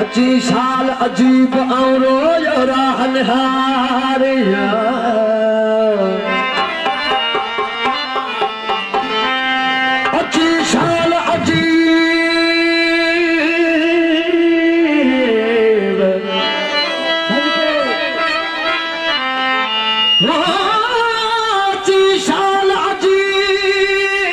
अची शाल अजीब औरो राहन हारिया अची शाल अजीब अची शाल अजीब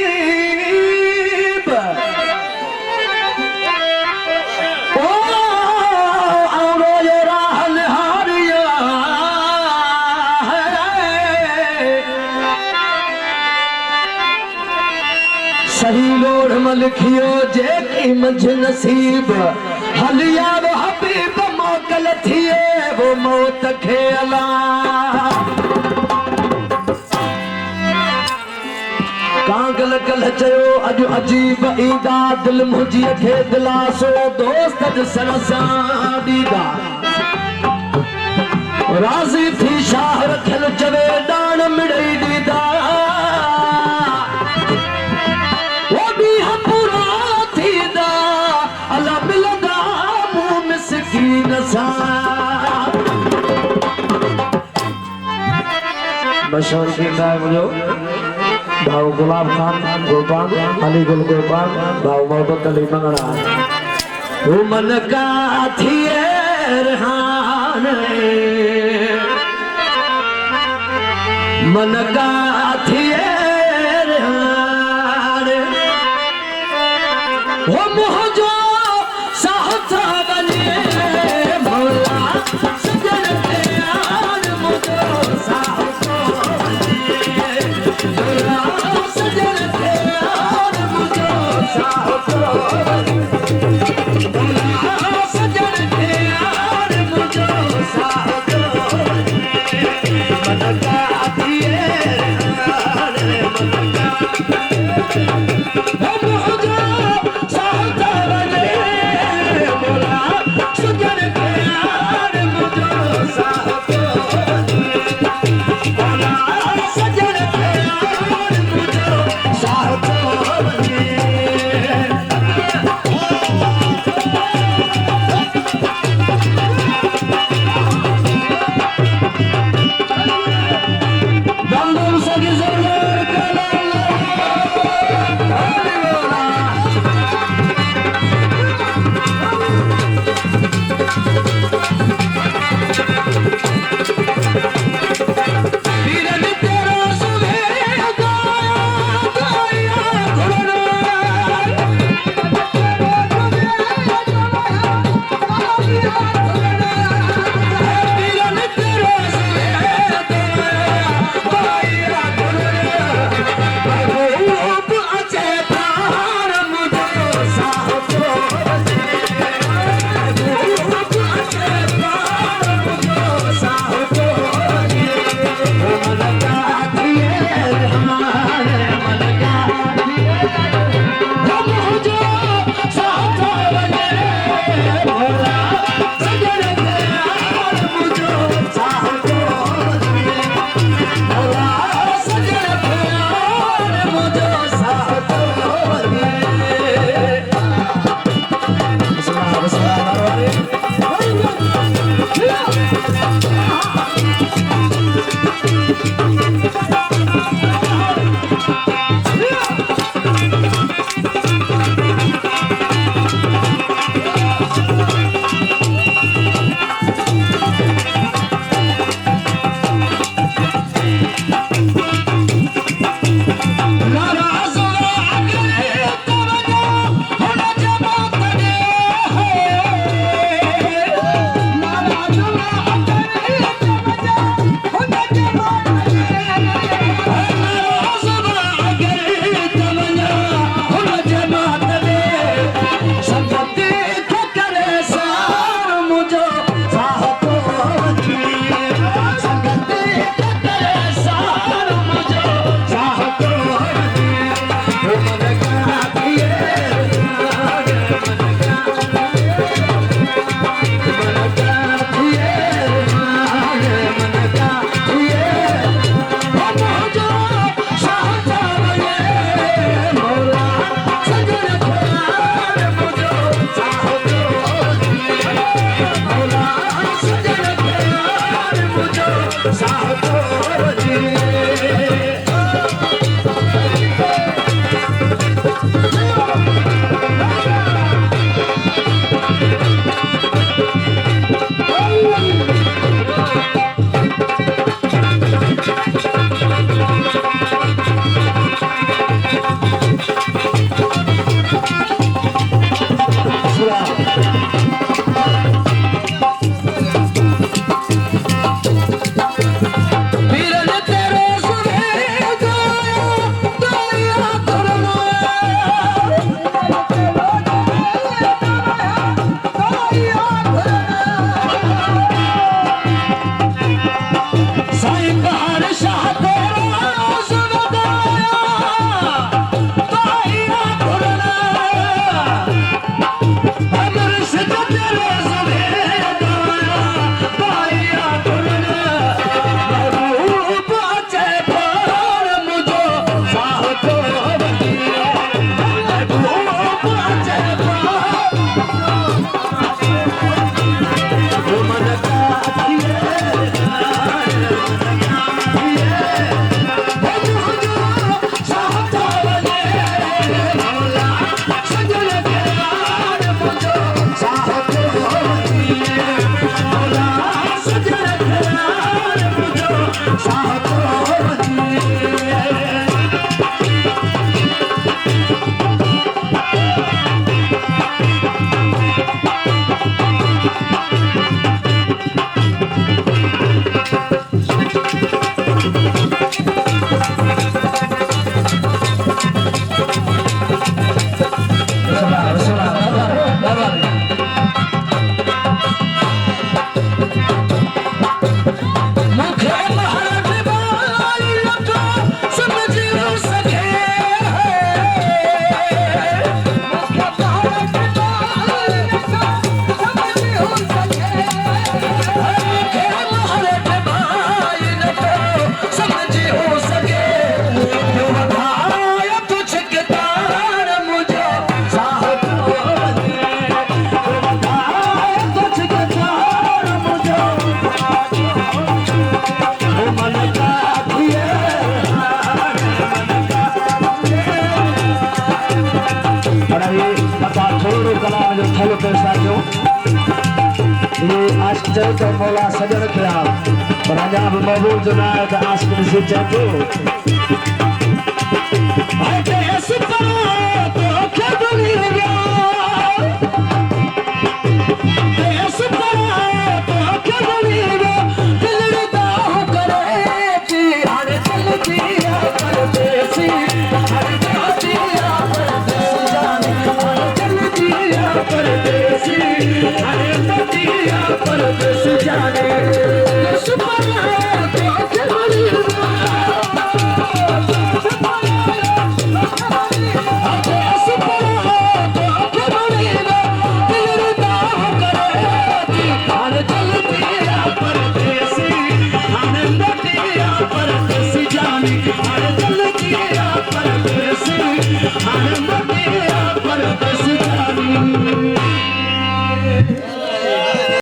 सही लोड़ मलखियो जेकी मंझ नसीब हलिया वो हबीब मोकल थिए वो मौत खे अला कांगल कल चयो अज अजीब ईदा दिल मुझी खे दिलासो दोस्त सन सां दीदा राज़ी थी शाह रखल चवे डाण मिड़ई दीदा मशहूर गीत है मुझे भाव गुलाब खान गोपाल अली गुल गोपाल भाव मोहब्बत अली मंगड़ा वो मन का थिए रहन मन का थिए रहन वो मुझो साथ बने मौला सजन के यार मुझो साथ सजन हेलो साथियों, ये आश्चर्य तो मौला सजन किया पंजाब महबूब जुनायद आशिक से चेतो